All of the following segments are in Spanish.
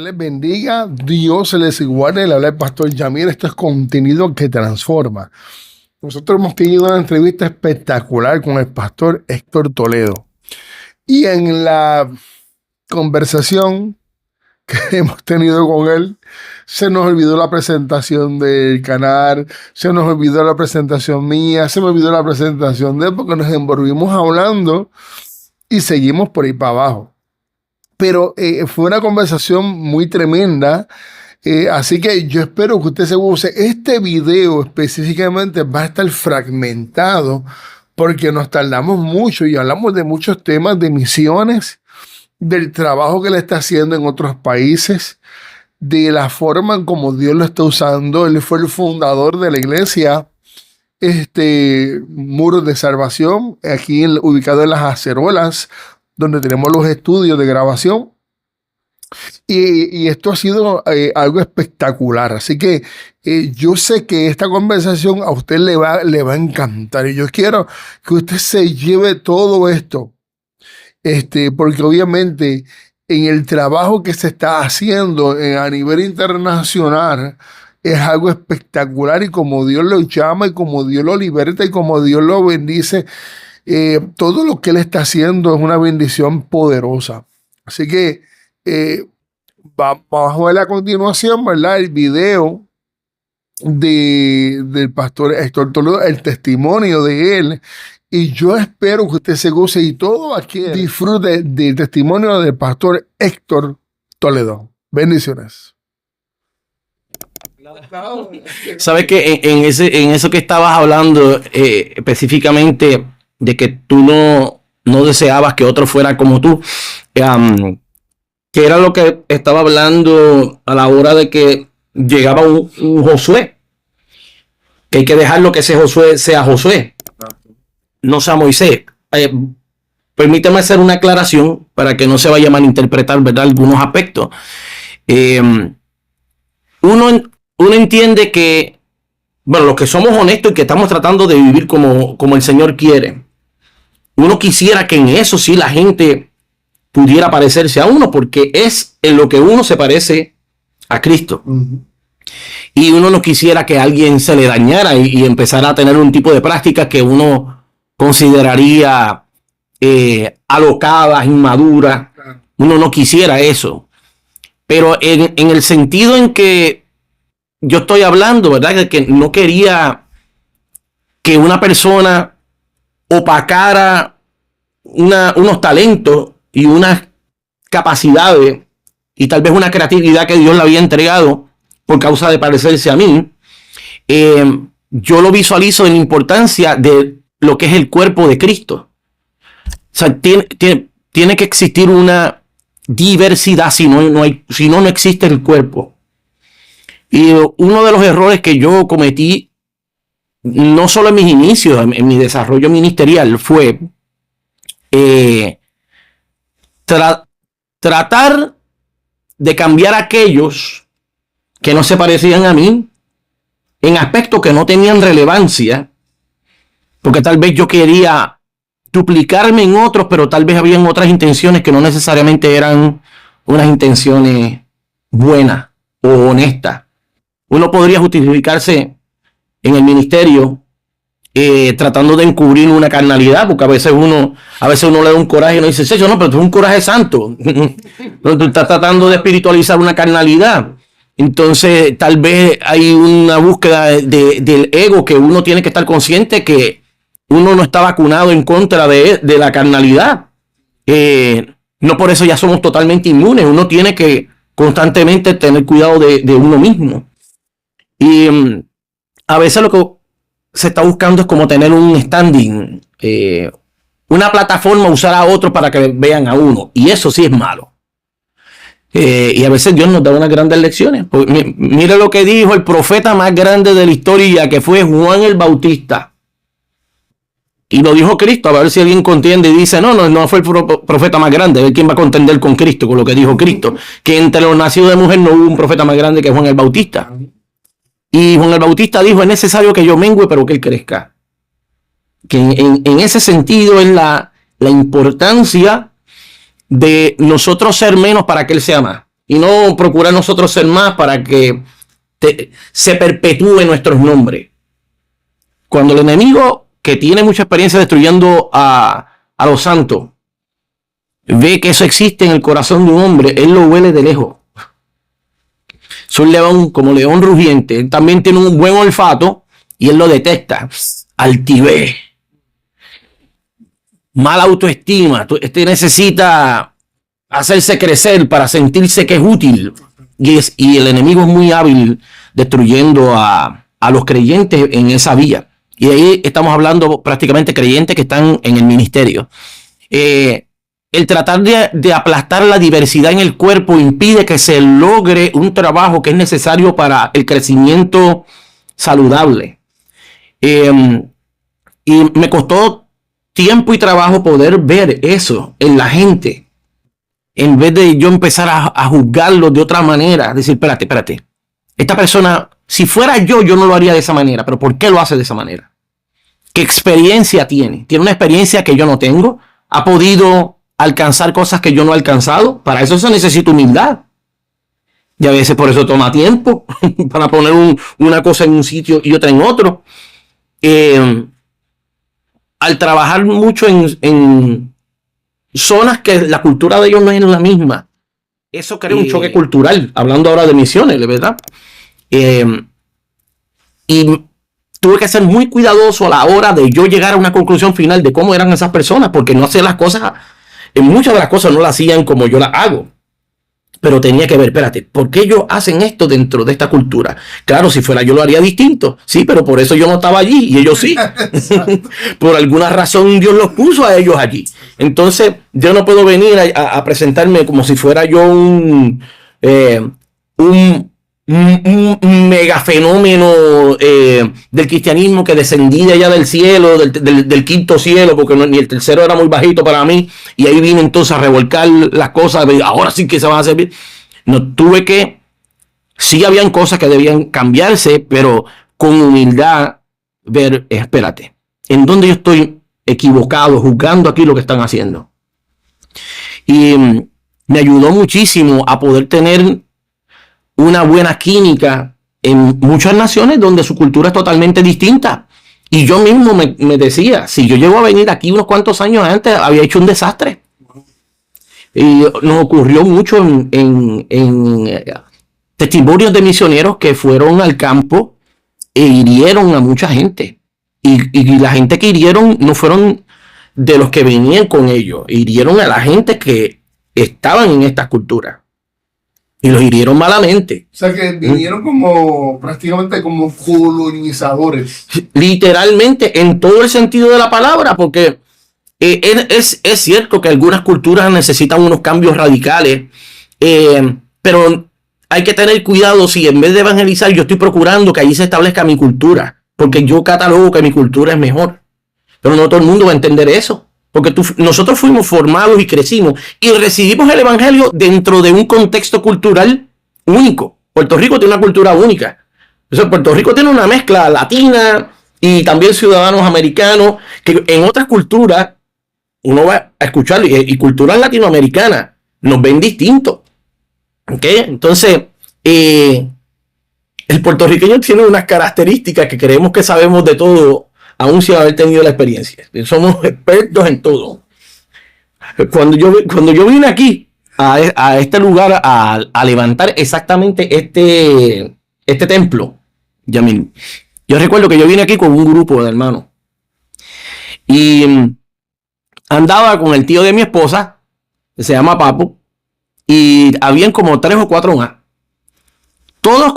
Dios les bendiga, Dios les guarde. Le habla el pastor Yamir. Esto es contenido que transforma. Nosotros hemos tenido una entrevista espectacular con el pastor Héctor Toledo. Y en la conversación que hemos tenido con él, se nos olvidó la presentación del canal, se nos olvidó la presentación mía, se me olvidó la presentación de él, porque nos envolvimos hablando y seguimos por ahí para abajo. Pero fue una conversación muy tremenda, así que yo espero que usted se use. Este video específicamente va a estar fragmentado porque nos tardamos mucho y hablamos de muchos temas de misiones, del trabajo que le está haciendo en otros países, de la forma en como Dios lo está usando. Él fue el fundador de la iglesia Muros de Salvación, aquí ubicado en Las Acerolas, donde tenemos los estudios de grabación. Y esto ha sido algo espectacular. Así que yo sé que esta conversación a usted le va a encantar. Y yo quiero que usted se lleve todo esto. Porque obviamente en el trabajo que se está haciendo a nivel internacional es algo espectacular, y como Dios lo llama y como Dios lo liberta y como Dios lo bendice, todo lo que Él está haciendo es una bendición poderosa. Así que vamos a ver a continuación, ¿verdad?, el video del pastor Héctor Toledo, el testimonio de él. Y yo espero que usted se goce y todo aquí disfrute del testimonio del pastor Héctor Toledo. Bendiciones. Sabes que en eso que estabas hablando, específicamente de que tú no deseabas que otro fuera como tú, que era lo que estaba hablando a la hora de que llegaba un Josué, que hay que dejarlo que ese Josué sea Josué, no sea Moisés. Permíteme hacer una aclaración para que no se vaya a malinterpretar, ¿verdad?, algunos aspectos. Uno entiende que, bueno, los que somos honestos y que estamos tratando de vivir como el Señor quiere, uno quisiera que en eso sí la gente pudiera parecerse a uno, porque es en lo que uno se parece a Cristo. Uh-huh. Y uno no quisiera que alguien se le dañara y empezara a tener un tipo de prácticas que uno consideraría alocadas, inmaduras. Uno no quisiera eso. Pero en el sentido en que yo estoy hablando, ¿verdad?, que no quería que una persona opacara unos talentos y unas capacidades y tal vez una creatividad que Dios le había entregado por causa de parecerse a mí. Yo lo visualizo en la importancia de lo que es el cuerpo de Cristo. O sea, tiene que existir una diversidad, si no existe el cuerpo. Y uno de los errores que yo cometí, no solo en mis inicios, en mi desarrollo ministerial, fue tratar de cambiar a aquellos que no se parecían a mí en aspectos que no tenían relevancia, porque tal vez yo quería duplicarme en otros, pero tal vez habían otras intenciones que no necesariamente eran unas intenciones buenas o honestas. Uno podría justificarse en el ministerio tratando de encubrir una carnalidad, porque a veces uno le da un coraje y uno dice, no, pero tú es un coraje santo. Tú estás tratando de espiritualizar una carnalidad. Entonces tal vez hay una búsqueda del ego, que uno tiene que estar consciente que uno no está vacunado en contra de la carnalidad. No por eso ya somos totalmente inmunes. Uno tiene que constantemente tener cuidado de uno mismo. Y a veces lo que se está buscando es como tener un standing, una plataforma, usar a otro para que vean a uno. Y eso sí es malo. Y a veces Dios nos da unas grandes lecciones. Mire lo que dijo el profeta más grande de la historia, que fue Juan el Bautista. Y lo dijo Cristo. A ver si alguien contiende y dice, no fue el profeta más grande. A ver quién va a contender con Cristo, con lo que dijo Cristo. Que entre los nacidos de mujer no hubo un profeta más grande que Juan el Bautista. Y Juan el Bautista dijo, es necesario que yo mengüe, pero que él crezca. Que en ese sentido es la importancia de nosotros ser menos para que él sea más. y no procurar nosotros ser más para que se perpetúen nuestros nombres. Cuando el enemigo, que tiene mucha experiencia destruyendo a los santos, ve que eso existe en el corazón de un hombre, él lo huele de lejos. Es un león, como león rugiente. Él también tiene un buen olfato y él lo detecta. Altivez, mala autoestima. Este necesita hacerse crecer para sentirse que es útil. Y el enemigo es muy hábil destruyendo a los creyentes en esa vía. Y ahí estamos hablando prácticamente creyentes que están en el ministerio. El tratar de aplastar la diversidad en el cuerpo impide que se logre un trabajo que es necesario para el crecimiento saludable. Y me costó tiempo y trabajo poder ver eso en la gente. En vez de yo empezar a juzgarlo de otra manera, decir, espérate. Esta persona, si fuera yo no lo haría de esa manera, pero ¿por qué lo hace de esa manera? ¿Qué experiencia tiene? Tiene una experiencia que yo no tengo. Ha podido alcanzar cosas que yo no he alcanzado. Para eso se necesita humildad. Y a veces por eso toma tiempo para poner una cosa en un sitio y otra en otro. Al trabajar mucho en zonas que la cultura de ellos no es la misma, eso crea un choque cultural, hablando ahora de misiones, ¿verdad? Y tuve que ser muy cuidadoso a la hora de yo llegar a una conclusión final de cómo eran esas personas, porque no hacía las cosas, muchas de las cosas no las hacían como yo las hago. Pero tenía que ver, espérate, ¿por qué ellos hacen esto dentro de esta cultura? Claro, si fuera yo lo haría distinto. Sí, pero por eso yo no estaba allí y ellos sí. Por alguna razón Dios los puso a ellos allí. Entonces, yo no puedo venir a presentarme como si fuera yo un mega fenómeno del cristianismo que descendí de allá del cielo, del quinto cielo, porque ni el tercero era muy bajito para mí, y ahí vine entonces a revolcar las cosas, ahora sí que se van a servir. No, tuve que, sí habían cosas que debían cambiarse, pero con humildad ver, espérate, ¿en dónde yo estoy equivocado, juzgando aquí lo que están haciendo? Y me ayudó muchísimo a poder tener una buena química en muchas naciones donde su cultura es totalmente distinta. Y yo mismo me decía, si yo llego a venir aquí unos cuantos años antes, había hecho un desastre. Y nos ocurrió mucho en testimonios de misioneros que fueron al campo e hirieron a mucha gente. Y la gente que hirieron no fueron de los que venían con ellos, hirieron a la gente que estaban en estas culturas. Y los hirieron malamente. O sea que vinieron como prácticamente como colonizadores. Literalmente, en todo el sentido de la palabra, porque es cierto que algunas culturas necesitan unos cambios radicales, pero hay que tener cuidado si en vez de evangelizar yo estoy procurando que allí se establezca mi cultura, porque yo catalogo que mi cultura es mejor. Pero no todo el mundo va a entender eso. Porque nosotros fuimos formados y crecimos y recibimos el evangelio dentro de un contexto cultural único. Puerto Rico tiene una cultura única. O sea, Puerto Rico tiene una mezcla latina y también ciudadanos americanos que en otras culturas uno va a escuchar y culturas latinoamericanas nos ven distintos. ¿Okay? Entonces, el puertorriqueño tiene unas características que creemos que sabemos de todo, aún sin haber tenido la experiencia. Somos expertos en todo. Cuando yo vine aquí a este lugar a levantar exactamente este templo, Yamil, yo recuerdo que yo vine aquí con un grupo de hermanos y andaba con el tío de mi esposa, que se llama Papo, y habían como 3 o 4 más. Todos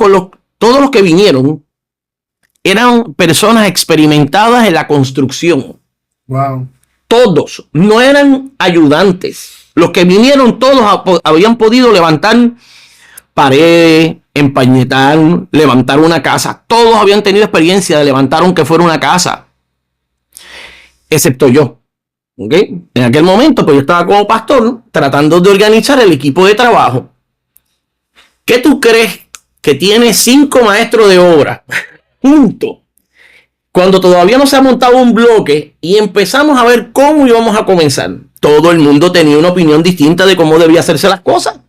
los que vinieron eran personas experimentadas en la construcción. Wow. Todos, no eran ayudantes. Los que vinieron todos habían podido levantar paredes, empañetar, levantar una casa. Todos habían tenido experiencia de levantar aunque fuera una casa. Excepto yo. ¿Okay? En aquel momento, pues yo estaba como pastor tratando de organizar el equipo de trabajo. ¿Qué tú crees que tiene 5 maestros de obra juntos? Cuando todavía no se ha montado un bloque y empezamos a ver cómo íbamos a comenzar, todo el mundo tenía una opinión distinta de cómo debía hacerse las cosas.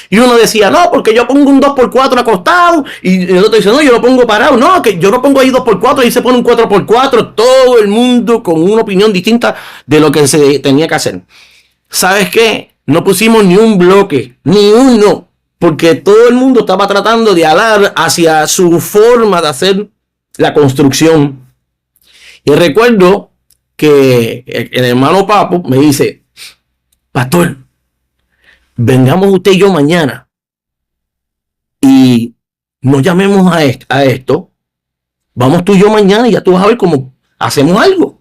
Y uno decía, no, porque yo pongo un 2x4 acostado. Y el otro dice, no, yo lo pongo parado. No, que yo lo pongo ahí 2x4 y se pone un 4x4. Todo el mundo con una opinión distinta de lo que se tenía que hacer. ¿Sabes qué? No pusimos ni un bloque, ni uno. Porque todo el mundo estaba tratando de alar hacia su forma de hacer la construcción. Y recuerdo que el hermano Papo me dice, pastor, vengamos usted y yo mañana y nos llamemos a esto. Vamos tú y yo mañana y ya tú vas a ver cómo hacemos algo.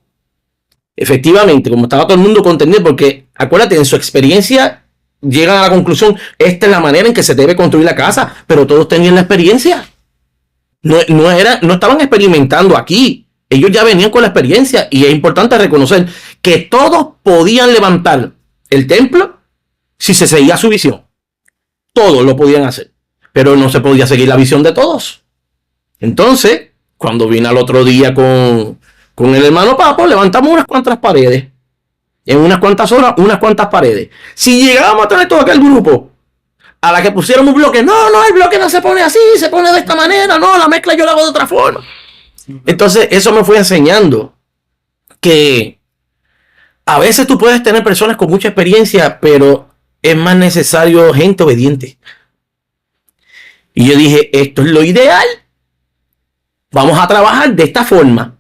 Efectivamente, como estaba todo el mundo contenido, porque acuérdate, en su experiencia llegan a la conclusión, esta es la manera en que se debe construir la casa, pero todos tenían la experiencia. No estaban experimentando aquí. Ellos ya venían con la experiencia y es importante reconocer que todos podían levantar el templo si se seguía su visión. Todos lo podían hacer, pero no se podía seguir la visión de todos. Entonces, cuando vine al otro día con el hermano Papo, levantamos unas cuantas paredes. En unas cuantas horas, unas cuantas paredes. Si llegábamos a tener todo aquel grupo, a la que pusiéramos un bloque, no, el bloque no se pone así, se pone de esta manera, no, la mezcla yo la hago de otra forma. Entonces, eso me fue enseñando que a veces tú puedes tener personas con mucha experiencia, pero es más necesario gente obediente. Y yo dije, esto es lo ideal. Vamos a trabajar de esta forma.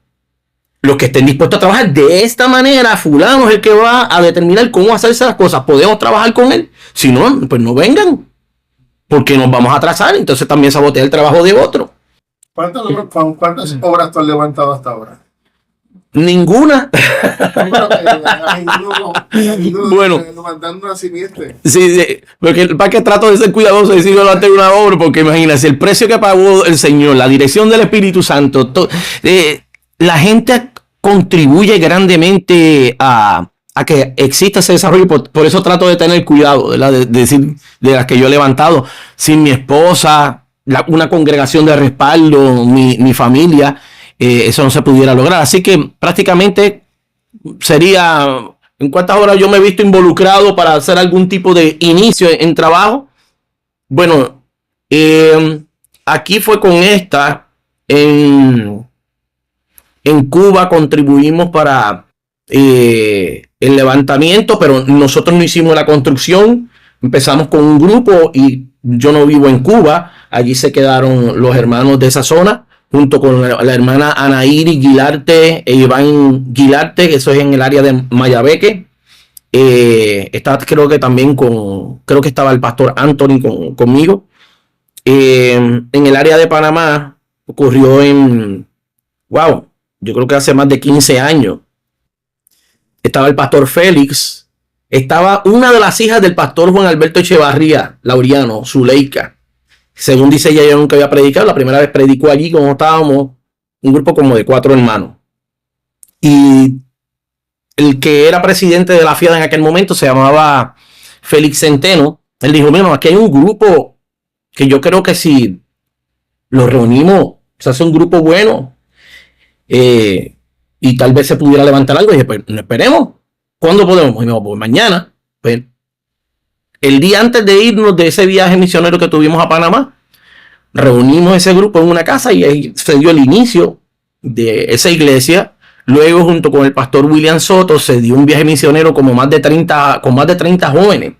Los que estén dispuestos a trabajar de esta manera, fulano es el que va a determinar cómo hacerse las cosas. Podemos trabajar con él. Si no, pues no vengan. Porque nos vamos a atrasar. Entonces también sabotea el trabajo de otro. ¿Cuántas obras tú has levantado hasta ahora? Ninguna. Bueno, sí, porque para que trato de ser cuidadoso y decir delante de una obra, porque imagínate el precio que pagó el Señor, la dirección del Espíritu Santo, la gente contribuye grandemente a que exista ese desarrollo. Por eso trato de tener cuidado, ¿verdad? De decir de las que yo he levantado. Sin mi esposa, una congregación de respaldo, mi familia, eso no se pudiera lograr. Así que prácticamente sería, ¿en cuántas horas yo me he visto involucrado para hacer algún tipo de inicio en trabajo? Bueno, aquí fue con esta, en Cuba contribuimos para el levantamiento, pero nosotros no hicimos la construcción. Empezamos con un grupo y yo no vivo en Cuba. Allí se quedaron los hermanos de esa zona, junto con la hermana Anaíri Guilarte e Iván Guilarte, que eso es en el área de Mayabeque. Está, creo que también creo que estaba el pastor Anthony conmigo. En el área de Panamá ocurrió yo creo que hace más de 15 años. Estaba el pastor Félix. Estaba una de las hijas del pastor Juan Alberto Echevarría, Laureano, Zuleika. Según dice ella, yo nunca había predicado. La primera vez predicó allí, como estábamos, un grupo como de 4 hermanos. Y el que era presidente de la FIAD en aquel momento se llamaba Félix Centeno. Él dijo, mira, aquí hay un grupo que yo creo que si lo reunimos, se hace un grupo bueno. Y tal vez se pudiera levantar algo. Y dije, pues esperemos. ¿Cuándo podemos? Y me dijo, pues mañana. Pues el día antes de irnos de ese viaje misionero que tuvimos a Panamá, reunimos ese grupo en una casa y ahí se dio el inicio de esa iglesia. Luego, junto con el pastor William Soto, se dio un viaje misionero con más de 30 jóvenes.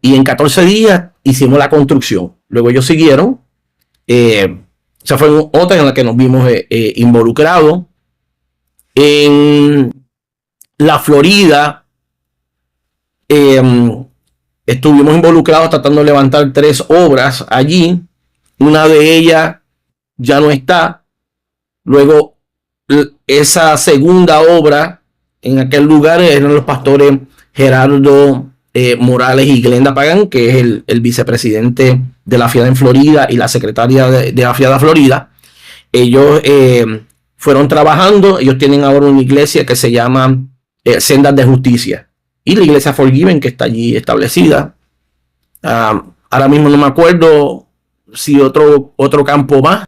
Y en 14 días hicimos la construcción. Luego ellos siguieron. Esa fue otra en la que nos vimos involucrados. En la Florida, estuvimos involucrados tratando de levantar 3 obras allí. Una de ellas ya no está. Luego, esa segunda obra en aquel lugar eran los pastores Gerardo Morales y Glenda Pagán, que es el vicepresidente de la FIAD en Florida y la secretaria de la FIAD Florida. Ellos fueron trabajando. Ellos tienen ahora una iglesia que se llama Sendas de Justicia, y la iglesia Forgiven, que está allí establecida. Ahora mismo no me acuerdo si otro campo más.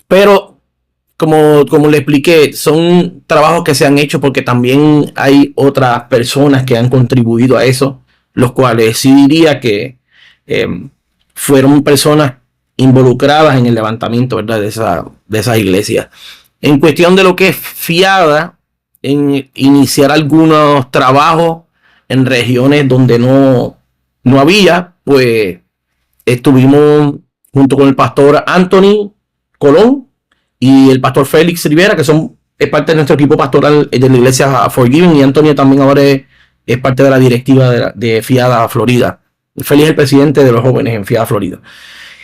Pero como le expliqué, son trabajos que se han hecho porque también hay otras personas que han contribuido a eso. los cuales sí diría que fueron personas involucradas en el levantamiento, ¿verdad?, de esas iglesias. En cuestión de lo que es fiada, en iniciar algunos trabajos en regiones donde no había, pues estuvimos junto con el pastor Anthony Colón y el pastor Félix Rivera, que es parte de nuestro equipo pastoral de la iglesia Forgiven, y Anthony también ahora es parte de la directiva de Fiada Florida. Félix es el presidente de los jóvenes en Fiada Florida.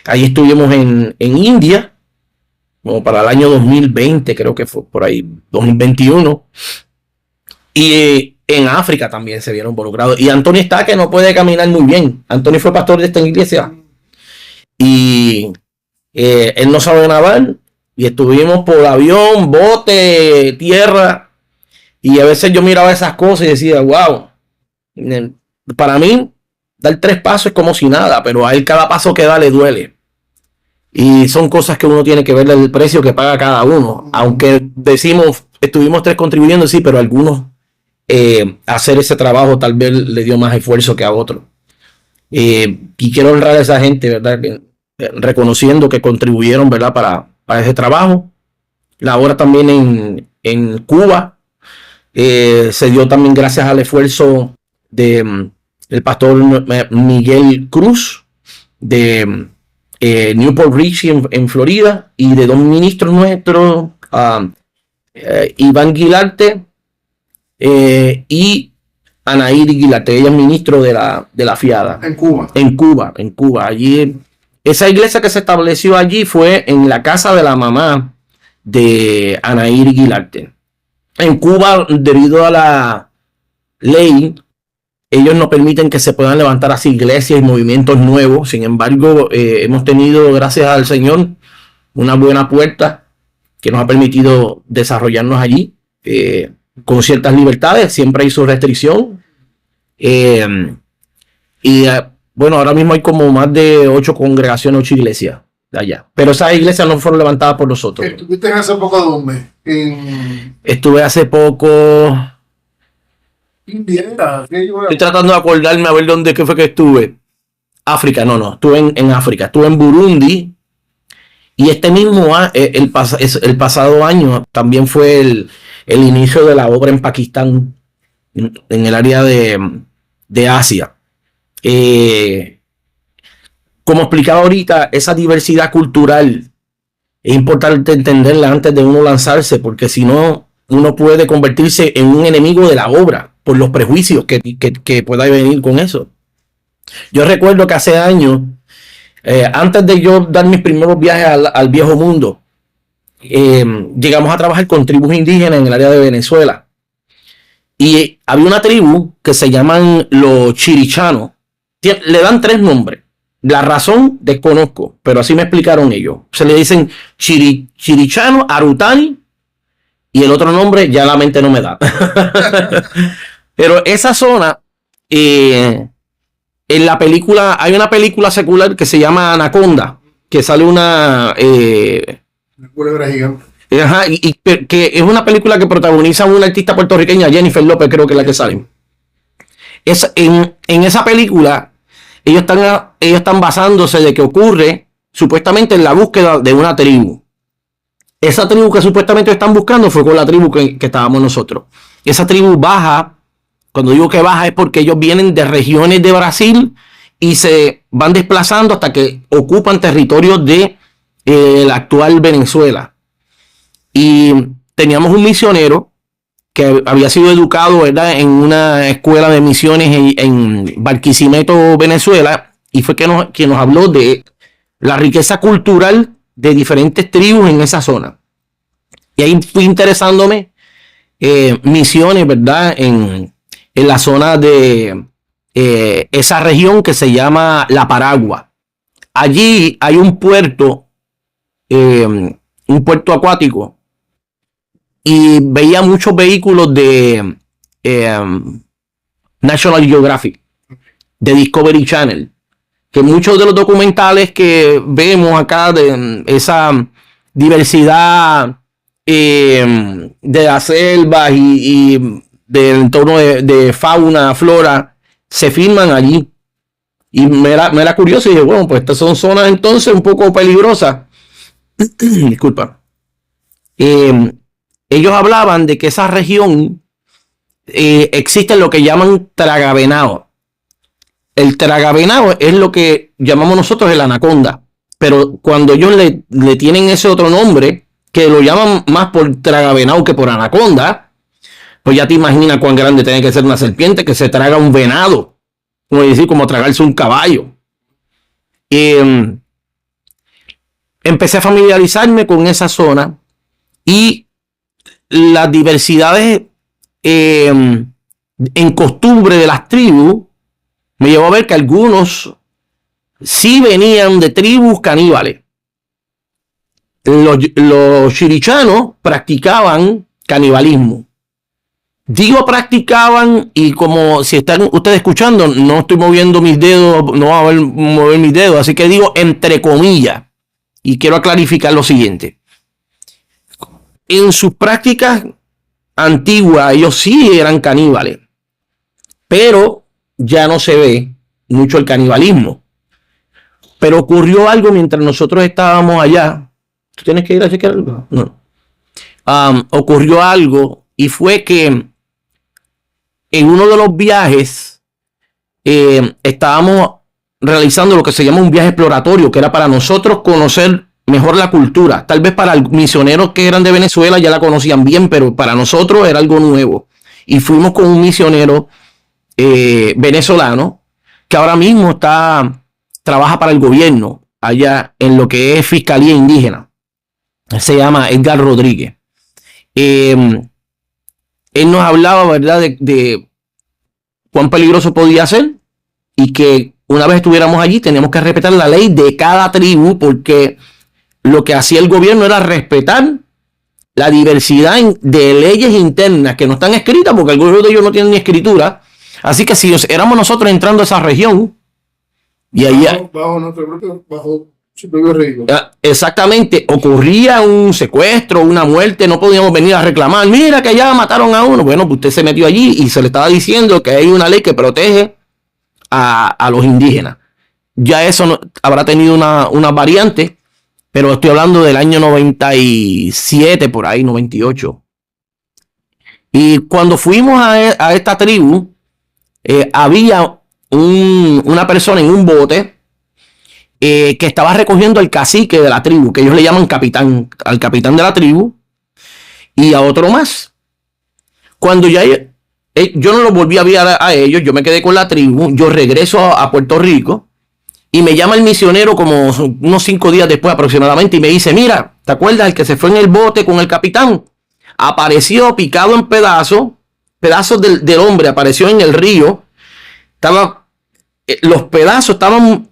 Ahí estuvimos en India, como para el año 2020, creo que fue por ahí, 2021. Y en África también se vieron involucrados. Y Anthony está que no puede caminar muy bien. Anthony fue pastor de esta iglesia. Y él no sabe nadar. Y estuvimos por avión, bote, tierra. Y a veces yo miraba esas cosas y decía, wow. Para mí, dar 3 pasos es como si nada. Pero a él cada paso que da le duele. Y son cosas que uno tiene que ver el precio que paga cada uno. Aunque decimos, estuvimos 3 contribuyendo, sí, pero algunos hacer ese trabajo tal vez le dio más esfuerzo que a otros. Y quiero honrar a esa gente, ¿verdad?, reconociendo que contribuyeron, ¿verdad?, para ese trabajo. La obra también en Cuba se dio también gracias al esfuerzo de el pastor Miguel Cruz de Newport Beach en Florida, y de 2 ministros nuestros, Iván Guilarte y Anaír Guilarte. Ella es ministro de la Fiada. En Cuba. Allí, esa iglesia que se estableció allí fue en la casa de la mamá de Anaír Guilarte. En Cuba, debido a la ley, ellos no permiten que se puedan levantar así iglesias y movimientos nuevos. Sin embargo, hemos tenido, gracias al Señor, una buena puerta que nos ha permitido desarrollarnos allí con ciertas libertades. Siempre hay su restricción. Bueno, ahora mismo hay como más de 8 congregaciones, 8 iglesias de allá. Pero esas iglesias no fueron levantadas por nosotros. ¿Estuviste hace poco dónde? Estuve hace poco... Estoy tratando de acordarme a ver qué fue que estuve. África, no, estuve en África, estuve en Burundi, y este mismo el pasado año también fue el inicio de la obra en Pakistán, en el área de Asia. Como explicaba ahorita, esa diversidad cultural es importante entenderla antes de uno lanzarse, porque si no, uno puede convertirse en un enemigo de la obra por los prejuicios que pueda venir con eso. Yo recuerdo que hace años, antes de yo dar mis primeros viajes al viejo mundo, llegamos a trabajar con tribus indígenas en el área de Venezuela. Y había una tribu que se llaman los chirichanos. Le dan 3 nombres. La razón desconozco, pero así me explicaron ellos. Se le dicen chirichano, arutani, y el otro nombre ya la mente no me da. Pero esa zona, en la película, hay una película secular que se llama Anaconda, que sale una culebra gigante. Ajá, que es una película que protagoniza una artista puertorriqueña, Jennifer López, creo que es la que sale. En esa película, ellos están basándose de que ocurre supuestamente en la búsqueda de una tribu. Esa tribu que supuestamente están buscando fue con la tribu que estábamos nosotros. Esa tribu baja, cuando digo que baja es porque ellos vienen de regiones de Brasil y se van desplazando hasta que ocupan territorios de la actual Venezuela. Y teníamos un misionero que había sido educado, ¿verdad?, en una escuela de misiones en Barquisimeto, Venezuela, y fue quien nos habló de la riqueza cultural de diferentes tribus en esa zona. Y ahí fui interesándome misiones, ¿verdad?, en la zona de esa región que se llama La Paragua. Allí hay un puerto acuático, y veía muchos vehículos de National Geographic, de Discovery Channel, que muchos de los documentales que vemos acá de esa diversidad de las selvas y del entorno de fauna, flora, se filman allí. Y me era curioso y dije, bueno, pues estas son zonas entonces un poco peligrosas. Disculpa. Ellos hablaban de que esa región existe lo que llaman tragavenado. El tragavenado es lo que llamamos nosotros el anaconda. Pero cuando ellos le tienen ese otro nombre, que lo llaman más por tragavenado que por anaconda, pues ya te imaginas cuán grande tiene que ser una serpiente que se traga un venado. Como decir, como tragarse un caballo. Empecé a familiarizarme con esa zona y las diversidades en costumbre de las tribus me llevó a ver que algunos sí venían de tribus caníbales. Los chirichanos practicaban canibalismo. Digo practicaban y como si están ustedes escuchando, no estoy moviendo mis dedos, no voy a mover mis dedos, así que digo entre comillas. Y quiero clarificar lo siguiente. En sus prácticas antiguas, ellos sí eran caníbales, pero ya no se ve mucho el canibalismo. Pero ocurrió algo mientras nosotros estábamos allá. ¿Tú tienes que ir a chequear algo? No. Ocurrió algo y fue que en uno de los viajes estábamos realizando lo que se llama un viaje exploratorio, que era para nosotros conocer mejor la cultura. Tal vez para los misioneros que eran de Venezuela ya la conocían bien, pero para nosotros era algo nuevo. Y fuimos con un misionero venezolano que ahora mismo trabaja para el gobierno allá en lo que es Fiscalía Indígena. Se llama Edgar Rodríguez. Él nos hablaba, ¿verdad?, de cuán peligroso podía ser y que una vez estuviéramos allí teníamos que respetar la ley de cada tribu, porque lo que hacía el gobierno era respetar la diversidad de leyes internas que no están escritas, porque algunos de ellos no tienen ni escritura. Así que si éramos nosotros entrando a esa región y ahí bajo nuestro propio, bajo su propio riesgo. Exactamente, ocurría un secuestro, una muerte, no podíamos venir a reclamar, mira que ya mataron a uno. Bueno, pues usted se metió allí y se le estaba diciendo que hay una ley que protege a los indígenas. Ya eso habrá tenido una variante, pero estoy hablando del año 97, por ahí, 98. Y cuando fuimos a esta tribu, había una persona en un bote que estaba recogiendo al cacique de la tribu, que ellos le llaman capitán, al capitán de la tribu, y a otro más. Cuando ya yo no los volví a ver a ellos, yo me quedé con la tribu, yo regreso a Puerto Rico y me llama el misionero como unos 5 días después aproximadamente y me dice, mira, ¿te acuerdas el que se fue en el bote con el capitán? Apareció picado en pedazos del hombre, apareció en el río, los pedazos estaban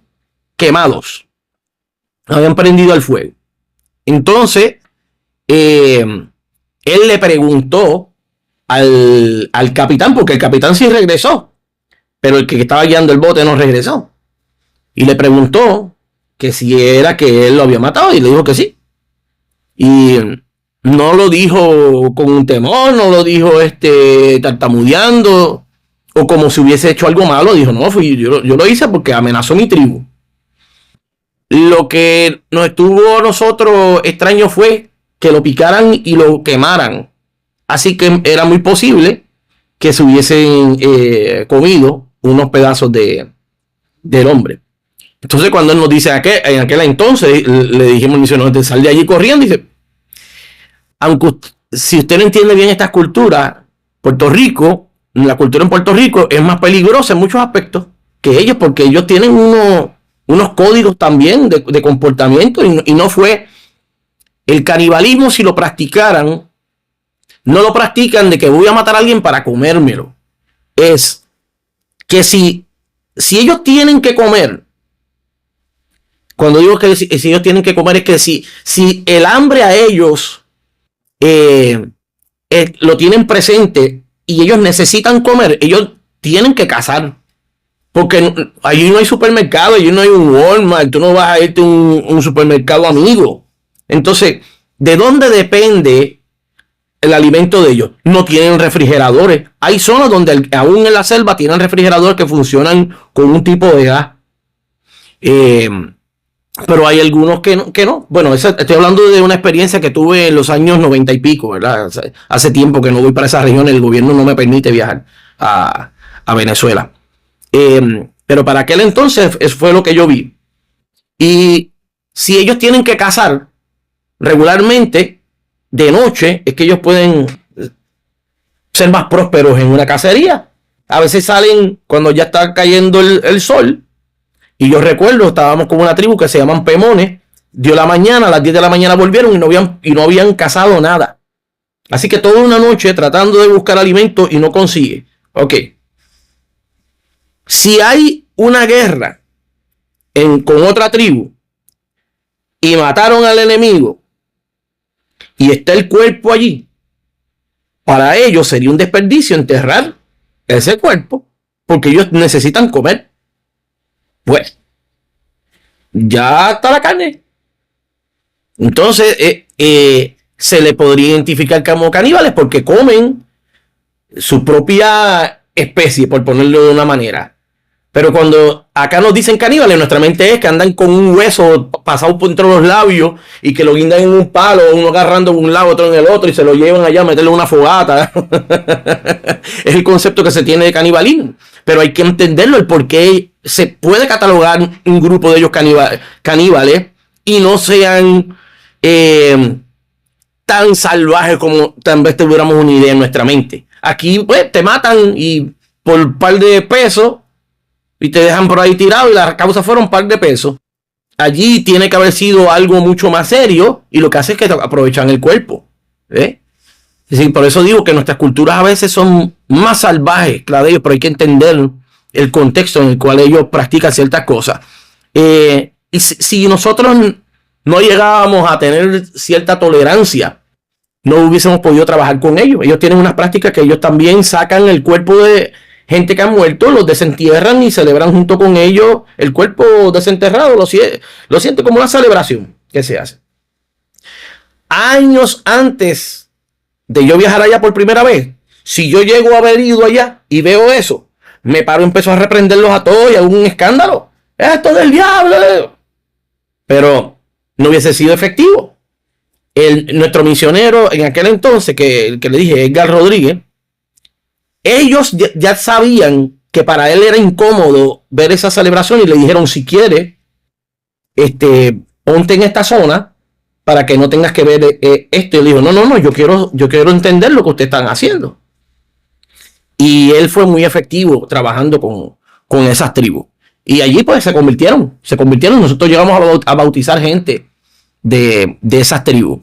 quemados, habían prendido al fuego. Entonces, él le preguntó al capitán, porque el capitán sí regresó, pero el que estaba guiando el bote no regresó. Y le preguntó que si era que él lo había matado, y le dijo que sí. Y no lo dijo con un temor, no lo dijo tartamudeando, o como si hubiese hecho algo malo. Dijo, no, yo lo hice porque amenazó mi tribu. Lo que nos estuvo a nosotros extraño fue que lo picaran y lo quemaran. Así que era muy posible que se hubiesen comido unos pedazos del hombre. Entonces cuando él nos dice en aquel entonces, le dijimos al misionero, sal de allí corriendo. Dice, aunque si usted no entiende bien estas culturas, la cultura en Puerto Rico es más peligrosa en muchos aspectos que ellos, porque ellos tienen unos códigos también de comportamiento, y no fue el canibalismo. Si lo practicaran, no lo practican de que voy a matar a alguien para comérmelo. Es que si ellos tienen que comer, cuando digo que si ellos tienen que comer, es que si el hambre a ellos lo tienen presente y ellos necesitan comer, ellos tienen que cazar. Porque allí no hay supermercado, allí no hay un Walmart, tú no vas a irte a un supermercado amigo. Entonces, ¿de dónde depende el alimento de ellos. No tienen refrigeradores. Hay zonas donde aún en la selva tienen refrigeradores que funcionan con un tipo de gas. Pero hay algunos que no. Bueno, estoy hablando de una experiencia que tuve en los años 90 y pico, ¿verdad? O sea, hace tiempo que no voy para esa región. El gobierno no me permite viajar a Venezuela. Pero para aquel entonces eso fue lo que yo vi. Y si ellos tienen que cazar regularmente de noche, es que ellos pueden ser más prósperos en una cacería. A veces salen cuando ya está cayendo el sol. Y yo recuerdo, estábamos con una tribu que se llaman Pemones. Dio la mañana, a las 10 de la mañana volvieron y no habían cazado nada. Así que toda una noche tratando de buscar alimento y no consigue. Ok. Si hay una guerra con otra tribu y mataron al enemigo y está el cuerpo allí, para ellos sería un desperdicio enterrar ese cuerpo porque ellos necesitan comer. Pues ya está la carne. Entonces se le podría identificar como caníbales porque comen su propia especie, por ponerlo de una manera. Pero cuando acá nos dicen caníbales, nuestra mente es que andan con un hueso pasado por entre los labios y que lo guindan en un palo, uno agarrando en un lado, otro en el otro y se lo llevan allá a meterle una fogata. Es el concepto que se tiene de canibalismo. Pero hay que entenderlo, el por qué se puede catalogar un grupo de ellos caníbales y no sean tan salvajes como tal vez tuviéramos una idea en nuestra mente. Aquí pues te matan y por un par de pesos y te dejan por ahí tirado y la causa fueron un par de pesos. Allí tiene que haber sido algo mucho más serio y lo que hace es que aprovechan el cuerpo. Es decir, por eso digo que nuestras culturas a veces son más salvajes, claro, pero hay que entender el contexto en el cual ellos practican ciertas cosas. Y si nosotros no llegábamos a tener cierta tolerancia, no hubiésemos podido trabajar con ellos. Ellos tienen unas prácticas que ellos también sacan el cuerpo de gente que ha muerto, los desentierran y celebran junto con ellos el cuerpo desenterrado. Lo siente como una celebración que se hace. Años antes de yo viajar allá por primera vez, si yo llego a haber ido allá y veo eso, me paro y empiezo a reprenderlos a todos y hago un escándalo. Esto del diablo. Pero no hubiese sido efectivo. Nuestro misionero en aquel entonces, que le dije, Edgar Rodríguez, ellos ya sabían que para él era incómodo ver esa celebración y le dijeron, si quieres, ponte en esta zona para que no tengas que ver esto. Y él dijo, no, yo quiero entender lo que ustedes están haciendo. Y él fue muy efectivo trabajando con esas tribus. Y allí pues se convirtieron. Nosotros llegamos a bautizar gente de esas tribus.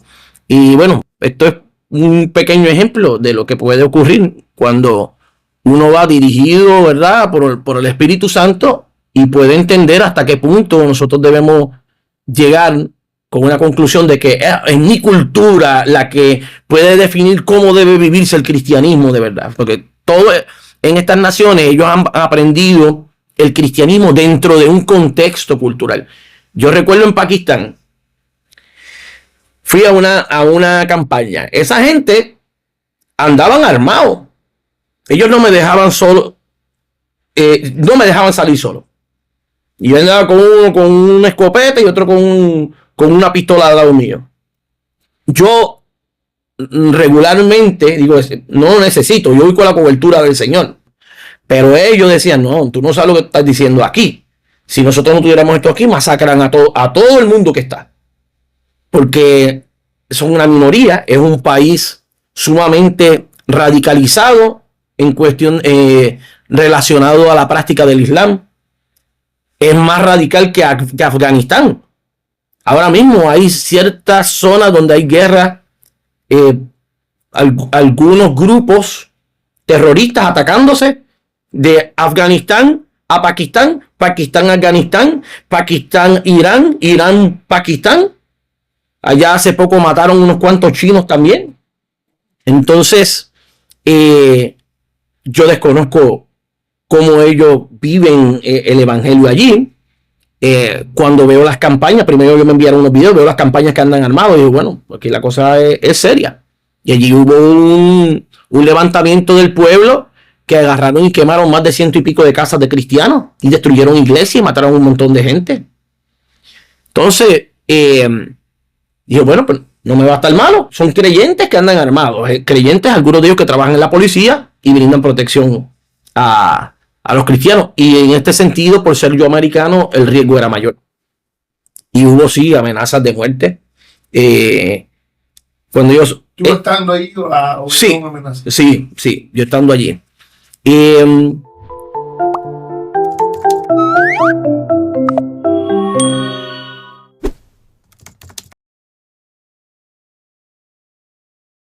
Y bueno, esto es un pequeño ejemplo de lo que puede ocurrir cuando uno va dirigido, ¿verdad?, por el Espíritu Santo y puede entender hasta qué punto nosotros debemos llegar con una conclusión de que es mi cultura la que puede definir cómo debe vivirse el cristianismo de verdad. Porque todo en estas naciones ellos han aprendido el cristianismo dentro de un contexto cultural. Yo recuerdo en Pakistán, fui a una campaña. Esa gente andaban armados. Ellos no me dejaban solo, no me dejaban salir solo. Y yo andaba con uno con una escopeta y otro con una pistola al lado mío. Yo regularmente digo, no lo necesito, yo voy con la cobertura del Señor. Pero ellos decían, no, tú no sabes lo que estás diciendo aquí. Si nosotros no tuviéramos esto aquí, masacran a todo el mundo que está. Porque son una minoría, es un país sumamente radicalizado en cuestión relacionado a la práctica del Islam. Es más radical que Afganistán. Ahora mismo hay ciertas zonas donde hay guerra, algunos grupos terroristas atacándose de Afganistán a Pakistán, Pakistán a Afganistán, Pakistán Irán, Irán Pakistán. Allá hace poco mataron unos cuantos chinos también. Entonces, yo desconozco cómo ellos viven el evangelio allí. Cuando veo las campañas, primero yo me enviaron unos videos, veo las campañas que andan armados y digo, bueno, aquí la cosa es seria. Y allí hubo un levantamiento del pueblo que agarraron y quemaron más de 100 y pico de casas de cristianos y destruyeron iglesias y mataron a un montón de gente. Entonces, dijo, bueno, pues no me va a estar malo. Son creyentes que andan armados. Creyentes, algunos de ellos que trabajan en la policía y brindan protección a los cristianos. Y en este sentido, por ser yo americano, el riesgo era mayor. Y hubo, sí, amenazas de muerte. Cuando ellos... ¿Tú estando ahí sí, yo estando allí.